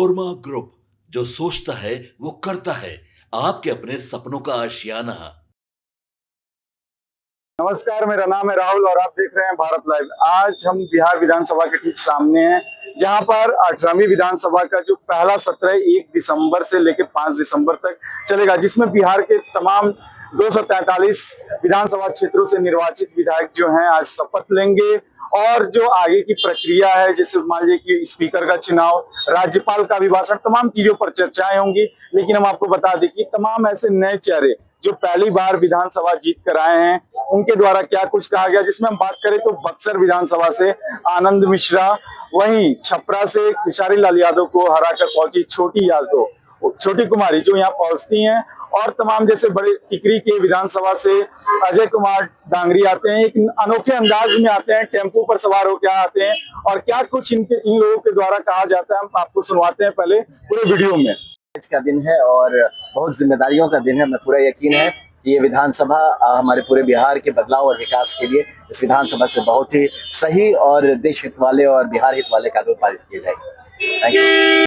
नोरमा group, जो सोचता है वो करता है। आपके अपने सपनों का आशियाना। नमस्कार, मेरा नाम है राहुल और आप देख रहे हैं भारत लाइव। आज हम बिहार विधानसभा के ठीक सामने हैं, जहां पर 18वीं विधानसभा का जो पहला सत्र है 1 दिसंबर से लेकर 5 दिसंबर तक चलेगा, जिसमें बिहार के तमाम 243 विधानसभा क्षेत्रों से निर्वाचित विधायक जो हैं आज शपथ लेंगे। और जो आगे की प्रक्रिया है, जैसे मान लीजिए कि स्पीकर का चुनाव, राज्यपाल का अभिभाषण, तमाम चीजों पर चर्चाएं होंगी। लेकिन हम आपको बता दें कि तमाम ऐसे नए चेहरे जो पहली बार विधानसभा जीत कर आए हैं, उनके द्वारा क्या कुछ कहा गया। जिसमें हम बात करें तो बक्सर विधानसभा से आनंद मिश्रा, वहीं छपरा से खेसारी लाल यादव को हराकर पहुंची छोटी कुमारी जो यहाँ पहुंचती हैं, और तमाम जैसे बड़े टिकरी के विधानसभा से अजय कुमार डांगरी आते हैं। एक अनोखे अंदाज में आते हैं, टेम्पो पर सवार होकर आते हैं, और क्या कुछ इन लोगों के द्वारा कहा जाता है हम आपको सुनवाते हैं पहले पूरे वीडियो में। आज का दिन है और बहुत जिम्मेदारियों का दिन है। मैं पूरा यकीन है कि ये विधानसभा हमारे पूरे बिहार के बदलाव और विकास के लिए इस विधानसभा से बहुत ही सही और देश हित वाले और बिहार हित वाले कानून पारित किए जाएंगे। Thank you.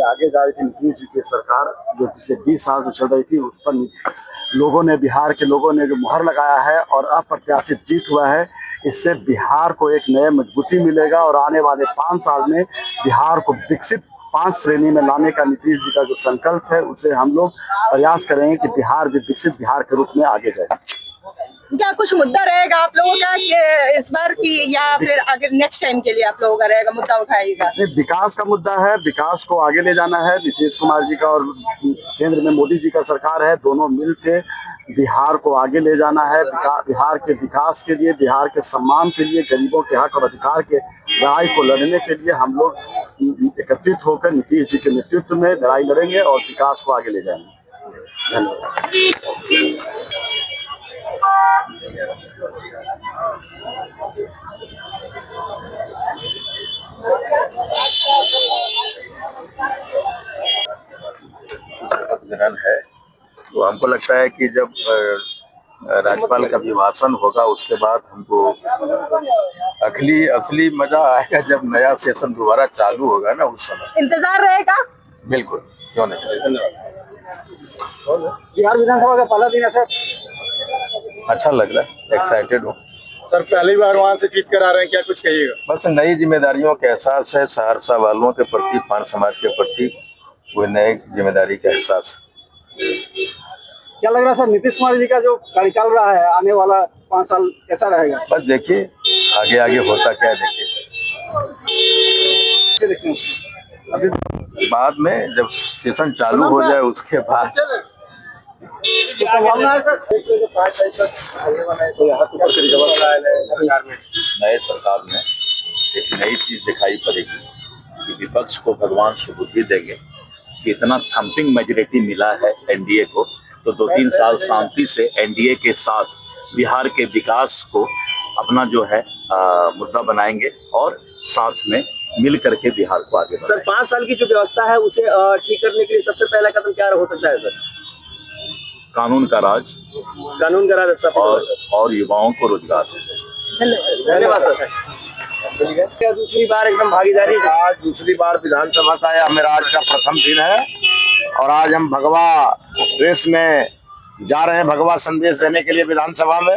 आगे जा रही थी नीतीश जी की सरकार, जो पिछले 20 साल से चल रही थी, उस पर बिहार के लोगों ने जो मुहर लगाया है और अप्रत्याशित जीत हुआ है, इससे बिहार को एक नए मजबूती मिलेगा और आने वाले 5 साल में बिहार को विकसित 5 श्रेणी में लाने का नीतीश जी का जो संकल्प है, उसे हम लोग प्रयास करेंगे कि बिहार भी विकसित बिहार के रूप में आगे जाए। क्या कुछ मुद्दा रहेगा आप लोगों का कि इस बार की, या फिर आगे नेक्स्ट टाइम के लिए आप लोगों का रहेगा मुद्दा उठाएगा? विकास का मुद्दा है, विकास को आगे ले जाना है। नीतीश कुमार जी का और केंद्र में मोदी जी का सरकार है, दोनों मिलकर बिहार को आगे ले जाना है। बिहार के विकास के लिए, बिहार के सम्मान के लिए, गरीबों के हक और अधिकार के लड़ाई को लड़ने के लिए हम लोग एकत्रित होकर नीतीश जी के नेतृत्व में लड़ाई लड़ेंगे और विकास को आगे ले जाएंगे। धन्यवाद। है तो हमको लगता है कि जब राज्यपाल का अभिभाषण होगा उसके बाद हमको असली मजा आएगा, जब नया सेशन दोबारा चालू होगा ना, उस समय इंतजार रहेगा। बिल्कुल, क्यों नहीं। धन्यवाद। बिहार विधानसभा का पहला दिन है सर, अच्छा लग रहा है, एक्साइटेड हूँ सर। पहली बार वहाँ से जीत कर आ रहे हैं, क्या कुछ कहिएगा? बस नई जिम्मेदारियों का एहसास है, सहरसा वालों के प्रति, पान समाज के प्रति वो नई जिम्मेदारी का एहसास। क्या लग रहा है सर, नीतीश कुमार जी का जो कार्यकाल रहा है, आने वाला 5 साल कैसा रहेगा? बस देखिए आगे आगे होता क्या है, देखिए अभी बाद में जब सेशन चालू हो जाए उसके बाद। नए सरकार में एक नई चीज दिखाई पड़ेगी कि विपक्ष को भगवान सुबुद्धि देंगे कि इतना थम्पिंग मेजोरिटी मिला है एनडीए को, तो 2-3 साल शांति से एनडीए के साथ बिहार के विकास को अपना जो है मुद्दा बनाएंगे और साथ में मिल करके बिहार को आगे बढ़ाएंगे। सर, 5 साल की जो व्यवस्था है उसे ठीक करने के लिए सबसे पहला कदम क्या हो सकता है सर? कानून का राज और युवाओं को रोजगार। धन्यवाद सर। दूसरी बार एकदम भागीदारी, आज दूसरी बार विधानसभा का यह मेरा आज का प्रथम दिन है और आज हम भगवा रेस में जा रहे हैं, भगवा संदेश देने के लिए विधानसभा में।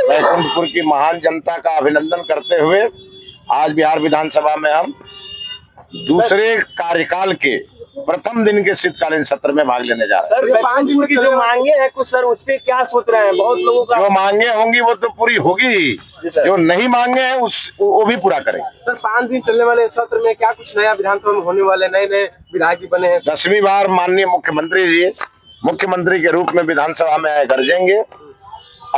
बैकुंठपुर की महान जनता का अभिनंदन करते हुए आज बिहार विधानसभा में हम दूसरे कार्यकाल के प्रथम दिन के शीतकालीन सत्र में भाग लेने जा रहे हैं। सर, 5 दिन की जो मांगे हैं कुछ, सर उस पे क्या सोच रहे हैं? बहुत लोगों का जो मांगे होंगी वो तो पूरी होगी, जो नहीं मांगे हैं वो भी पूरा करेंगे। सर, 5 दिन चलने वाले सत्र में क्या कुछ नया विधानसभा में होने वाले, नए विधायक भी बने हैं? 10वीं बार माननीय मुख्यमंत्री जी मुख्यमंत्री के रूप में विधानसभा में गरजेंगे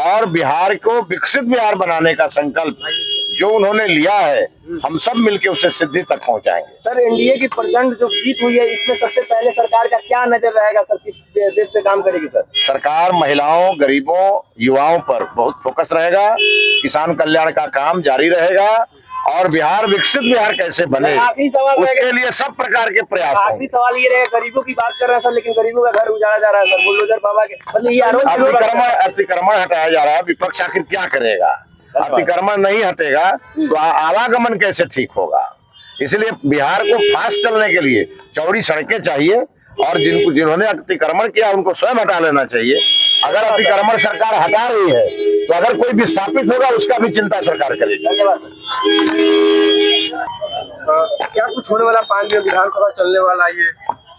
और बिहार को विकसित बिहार बनाने का संकल्प जो उन्होंने लिया है, हम सब मिलकर उसे सिद्धि तक पहुंचाएंगे। सर, एनडीए की प्रचंड जो जीत हुई है, इसमें सबसे पहले सरकार का क्या नजर रहेगा सर? किस देश पे काम करेगी सर? सरकार महिलाओं, गरीबों, युवाओं पर बहुत फोकस रहेगा। किसान कल्याण का काम जारी रहेगा और बिहार विकसित बिहार कैसे बने, उसके लिए सब प्रकार के प्रयास। आखिरी सवाल ये रहेगा, गरीबों की बात कर रहे हैं सर, लेकिन गरीबों का घर उजाड़ा जा रहा है सर, बुलडोजर बाबा के, मतलब ये अतिक्रमण हटाया जा रहा है। विपक्ष आखिर क्या करेगा? अतिक्रमण नहीं हटेगा तो आवागमन कैसे ठीक होगा? इसलिए बिहार को फास्ट चलने के लिए चौड़ी सड़कें चाहिए और जिन्होंने अतिक्रमण किया उनको स्वयं हटा लेना चाहिए। अगर अतिक्रमण सरकार हटा रही है तो अगर कोई विस्थापित होगा उसका भी चिंता सरकार करेगी। धन्यवाद। क्या कुछ होने वाला 5 दिन विधानसभा चलने वाला ये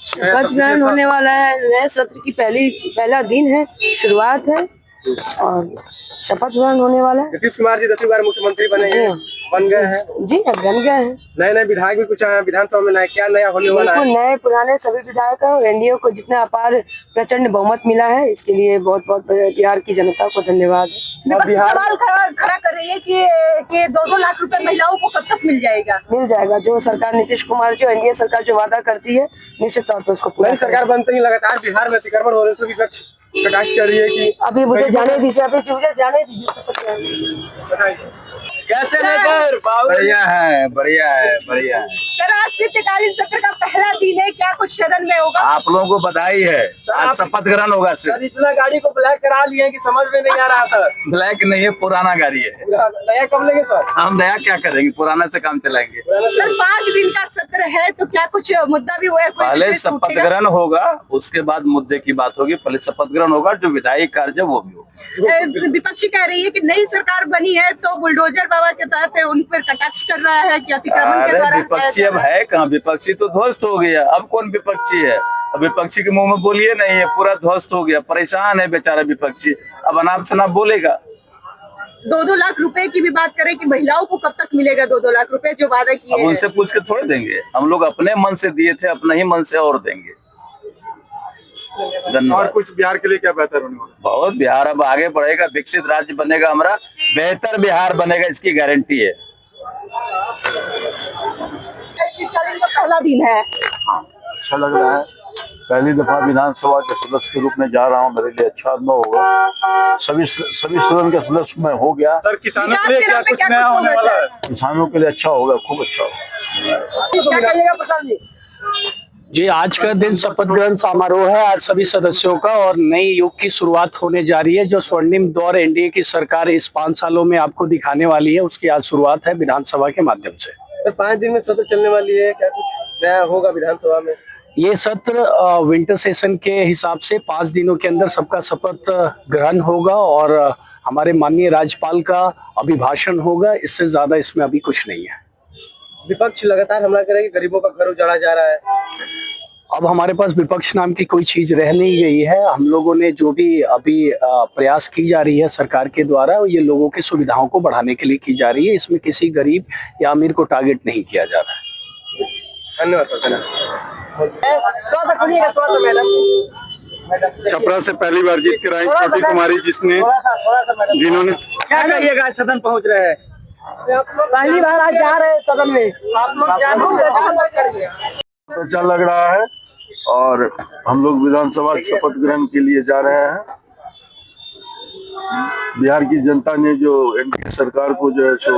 शपथ ग्रहण होने वाला है। नए सत्र की पहला दिन है, शुरुआत है और शपथ ग्रहण होने वाला है। नीतीश कुमार जी 10वीं बार मुख्यमंत्री बन गए हैं। जी बन गए हैं। नए नए विधायक भी कुछ आए हैं विधानसभा में। क्या नया होने वाला है? बिल्कुल नए पुराने सभी विधायक और एनडीए को जितना अपार प्रचंड बहुमत मिला है इसके लिए बहुत बहुत बिहार की जनता को धन्यवाद। विपक्ष सवाल खड़ा कर रही है कि 2-2 लाख रुपए महिलाओं को कब तक मिल जाएगा? मिल जाएगा। जो सरकार नीतीश कुमार जो एनडीए सरकार जो वादा करती है निश्चित तौर पर उसको पूरा। नई सरकार बनते ही लगातार बिहार में अतिक्रमण हो रहे हैं, विपक्ष प्रकाश कर रही है कि अभी मुझे जाने दीजिए, मुझे जाने दीजिए। कैसे लेकर बढ़िया है बढ़िया है बढ़िया है। सर आज शीतकालीन सत्र का पहला दिन है, क्या कुछ सदन में होगा? आप लोगों को बधाई है, आज शपथ ग्रहण होगा। सर इतना गाड़ी को ब्लैक करा लिए हैं कि समझ में नहीं आ रहा था। ब्लैक नहीं है, पुराना गाड़ी है। नया कब लेंगे सर? हम नया क्या करेंगे, पुराना से काम चलाएंगे। सर 5 दिन का सत्र है तो क्या कुछ मुद्दा भी हुआ है? पहले शपथ ग्रहण होगा उसके बाद मुद्दे की बात होगी। पहले शपथ ग्रहण होगा, जो विधायी कार्य वो भी होगा। विपक्षी कह रही है कि नई सरकार बनी है तो बुलडोजर बाबा के तहत उन पर कटाक्ष कर रहा है कि अतिक्रमण के द्वारा। विपक्षी अब है कहाँ? विपक्षी तो ध्वस्त हो गया। अब कौन विपक्षी है? अब विपक्षी के मुंह में बोलिए नहीं है, पूरा ध्वस्त हो गया। परेशान है बेचारा विपक्षी, अब अनाप शनाप बोलेगा। 2-2 लाख रुपए की भी बात करें कि महिलाओं को कब तक मिलेगा 2-2 लाख रुपए जो वादा किए अब उनसे पूछ के थोड़े देंगे। हम लोग अपने मन से दिए थे, अपने ही मन से और देंगे। और कुछ बिहार के लिए क्या बेहतर होने वाला? बहुत बिहार अब आगे बढ़ेगा, विकसित राज्य बनेगा हमारा, बेहतर बिहार बनेगा, इसकी गारंटी है। शीतकालीन का पहला दिन है। अच्छा लग रहा है। पहली दफा विधानसभा के सदस्य के रूप में जा रहा हूँ, मेरे लिए अच्छा अनुभव होगा। सभी सदन के सदस्य में हो गया। सर किसानों के लिए क्या कुछ नया होने वाला है? किसानों के लिए अच्छा होगा, खूब अच्छा होगा। क्या कहिएगा प्रसाद जी? जी आज का दिन शपथ ग्रहण समारोह है आज सभी सदस्यों का और नई युग की शुरुआत होने जा रही है। जो स्वर्णिम दौर एनडीए की सरकार इस 5 सालों में आपको दिखाने वाली है उसकी आज शुरुआत है विधानसभा के माध्यम से। सर 5 दिन में सत्र चलने वाली है, क्या कुछ नया होगा विधानसभा में? ये सत्र विंटर सेशन के हिसाब से 5 दिनों के अंदर सबका शपथ ग्रहण होगा और हमारे माननीय राज्यपाल का अभिभाषण होगा। इससे ज्यादा इसमें अभी कुछ नहीं है। विपक्ष लगातार हमला करे कि गरीबों का घर उजाड़ा जा रहा है। अब हमारे पास विपक्ष नाम की कोई चीज रह नहीं गई है। हम लोगों ने जो भी अभी प्रयास की जा रही है सरकार के द्वारा, ये लोगों की सुविधाओं को बढ़ाने के लिए की जा रही है। इसमें किसी गरीब या अमीर को टारगेट नहीं किया जा रहा है। धन्यवाद। छपरा से पहली बार जीत कर आई छोटी कुमारी जिन्होंने क्या कहिएगा? सदन पहुंच रहे हैं, पहली बार आज जा रहे हैं सदन में। आप लोग अच्छा लग रहा है और हम लोग विधानसभा शपथ ग्रहण के लिए जा रहे हैं। बिहार की जनता ने जो एनडीए सरकार को जो है सो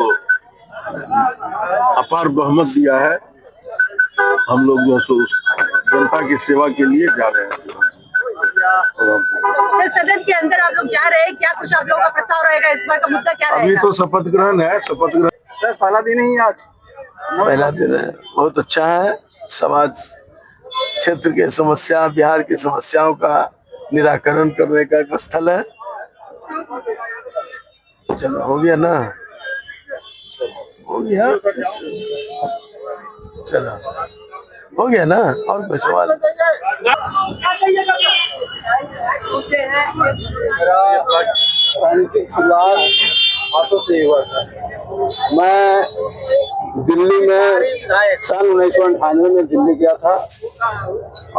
अपार बहुमत दिया है, हम लोग जो है सो जनता की सेवा के लिए जा रहे हैं। सर सदन के अंदर आप लोग जा रहे हैं, क्या कुछ आप लोगों का प्रस्ताव रहेगा? इस बार का मुद्दा क्या रहेगा? अभी तो शपथ ग्रहण है। शपथ ग्रहण सर पहला दिन ही आज पहला दिन है, बहुत अच्छा है। समाज क्षेत्र के समस्या, बिहार की समस्याओं का निराकरण करने का एक स्थल है। चलो हो गया ना, हो गया, चलो हो गया ना। और कोई सवाल? राजनीतिक शुरुआत हाथों से ही हुआ था। मैं दिल्ली में सन 1998 में दिल्ली गया था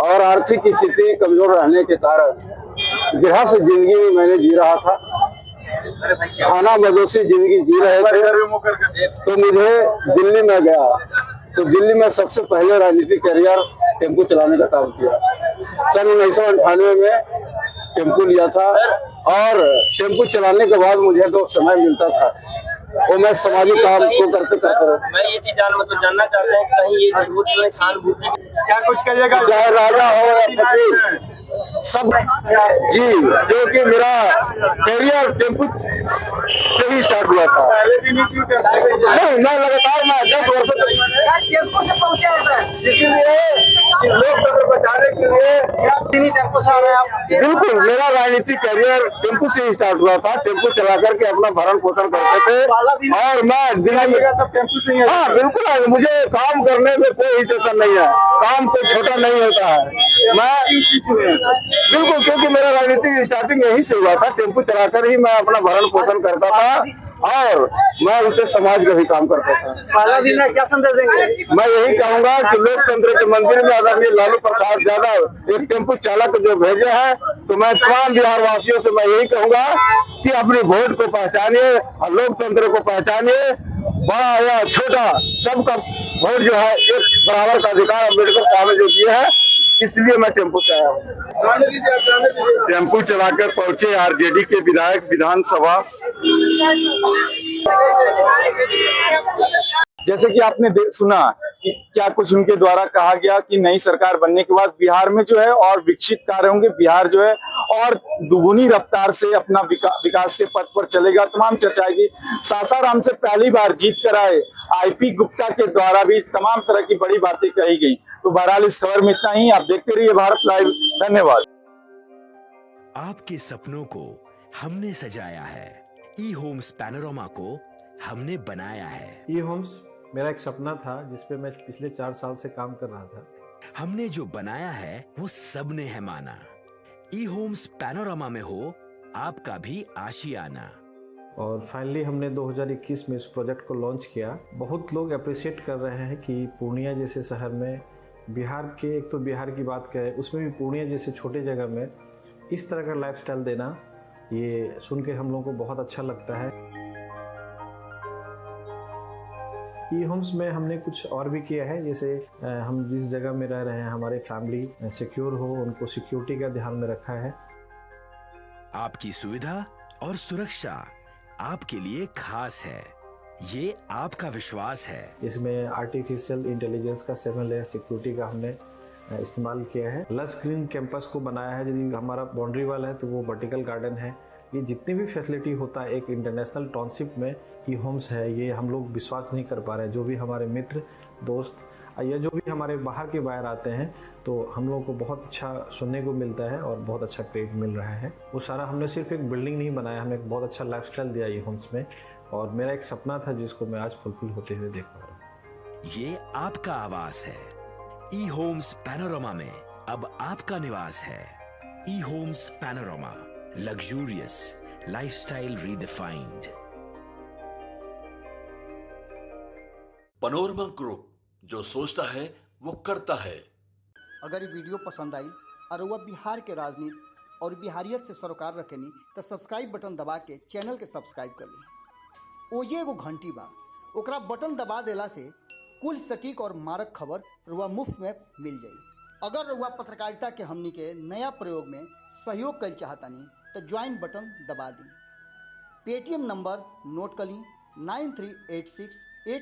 और आर्थिक स्थिति कमजोर रहने के कारण गृहस्थ जिंदगी में मैंने जी रहा था। खाना बदोशी जिंदगी जी रहे थे तो मुझे दिल्ली में गया तो दिल्ली में सबसे पहले राजनीतिक करियर टेम्पो चलाने का काम किया। सन 1998 में टेम्पो लिया था और टेम्पो चलाने के बाद मुझे तो समय मिलता था वो मैं सामाजिक काम को करते मैं ये चीज जानना चाहते हैं कहीं ये जरूरत है सहानुभूति क्या कुछ करिएगा? चाहे राजा हो या फकीर, सब जी, जो कि मेरा करियर टेम्पू से ही स्टार्ट हुआ था। नहीं, मैं लगातार 10 वर्षों तक टेम्पू से पहुंचे हैं सर, इसीलिए लोकतंत्र बचाने के लिए टेम्पू से आ रहे हैं आप। बिल्कुल, मेरा राजनीतिक करियर टेम्पू से ही स्टार्ट हुआ था। टेम्पू चला करके अपना भरण पोषण करते थे और मैं दिल्ली में टेम्पू से। हाँ बिल्कुल, मुझे काम करने में कोई टेंशन नहीं है, काम कोई छोटा नहीं होता है। मैं बिल्कुल, क्योंकि मेरा राजनीतिक स्टार्टिंग यहीं से हुआ था, टेम्पू चलाकर ही मैं अपना भरण पोषण करता था और मैं उसे समाज का भी काम करता था। पहला दिन है, क्या संदेश देंगे? मैं यही कहूंगा कि लोकतंत्र के मंदिर में आदरणीय लालू प्रसाद यादव एक टेम्पू चालक जो भेजे हैं, तो मैं तमाम बिहार वासियों से मैं यही कहूंगा कि अपनी वोट को पहचानिए और लोकतंत्र को पहचानिए। बड़ा या छोटा सबका वोट जो है एक बराबर का अधिकार अम्बेडकर साहब ने जो दिया है, इसलिए मैं टेम्पू से आया हूँ। टेम्पू चलाकर पहुंचे आरजेडी के विधायक विधानसभा। जैसे कि आपने सुना कि क्या कुछ उनके द्वारा कहा गया कि नई सरकार बनने के बाद बिहार में जो है और विकसित कार्य होंगे, बिहार जो है और दुगुनी रफ्तार से अपना विकास के पथ पर चलेगा। तमाम चर्चाएं की। सासाराम से पहली बार जीत कर आए आईपी गुप्ता के द्वारा भी तमाम तरह की बड़ी बातें कही गई। तो बहरहाल इस खबर में इतना ही। आप देखते रहिए भारत लाइव। धन्यवाद। आपके सपनों को हमने सजाया है, ई होम्स पैनोरमा को हमने बनाया है। ई होम्स मेरा एक सपना था जिसपे मैं पिछले 4 साल से काम कर रहा था। हमने जो बनाया है वो सबने है माना। ई होम्स पैनोरमा में हो आपका भी आशियाना। और फाइनली हमने 2021 में इस प्रोजेक्ट को लॉन्च किया। बहुत लोग अप्रिशिएट कर रहे हैं कि पूर्णिया जैसे शहर में, बिहार के, एक तो बिहार की बात करें उसमें भी पूर्णिया जैसे छोटे जगह में इस तरह का लाइफस्टाइल देना, ये सुन के हम लोगों को बहुत अच्छा लगता है। ई होम्स में हमने कुछ और भी किया है, जैसे हम जिस जगह में रह रहे हैं हमारे फैमिली सिक्योर हो, उनको सिक्योरिटी का ध्यान में रखा है। आपकी सुविधा और सुरक्षा आपके लिए खास है, ये आपका विश्वास है। इसमें आर्टिफिशियल इंटेलिजेंस का 7 लेयर सिक्योरिटी का हमने इस्तेमाल किया है। लस ग्रीन कैंपस को बनाया है। यदि हमारा बाउंड्री वाल है तो वो वर्टिकल गार्डन है। ये जितनी भी फैसिलिटी होता है एक इंटरनेशनल टाउनशिप में ई होम्स है, ये हम लोग विश्वास नहीं कर पा रहे हैं। जो भी हमारे मित्र दोस्त या जो भी हमारे बाहर के बाहर आते हैं तो हम लोगों को बहुत अच्छा सुनने को मिलता है और बहुत अच्छा क्रेडिट मिल रहा है। वो सारा हमने सिर्फ एक बिल्डिंग नहीं बनाया, हमने एक बहुत अच्छा लाइफस्टाइल दिया ई होम्स में, और मेरा एक सपना था जिसको मैं आज फुलफिल होते हुए देख पा रहा हूँ। ये आपका आवास है। ई होम्स पैनोरमा में अब आपका निवास है। E homes panorama, luxurious lifestyle redefined. Panorama group, जो सोचता है वो करता है। अगर ये वीडियो पसंद आई और वह बिहार के राजनीति और बिहारियत से सरोकार रखेनी तो सब्सक्राइब बटन दबा के चैनल के सब्सक्राइब कर ली। ओजे एगो घंटी बा, ओकरा बटन दबा देला से कुल सटीक और मारक खबर रुआ मुफ्त में मिल जाई। अगर रुआ पत्रकारिता के हमनी के नया प्रयोग में सहयोग कर चाहतानी तो ज्वाइन बटन दबा दी। पेटीएम नंबर नोट कर ली 9386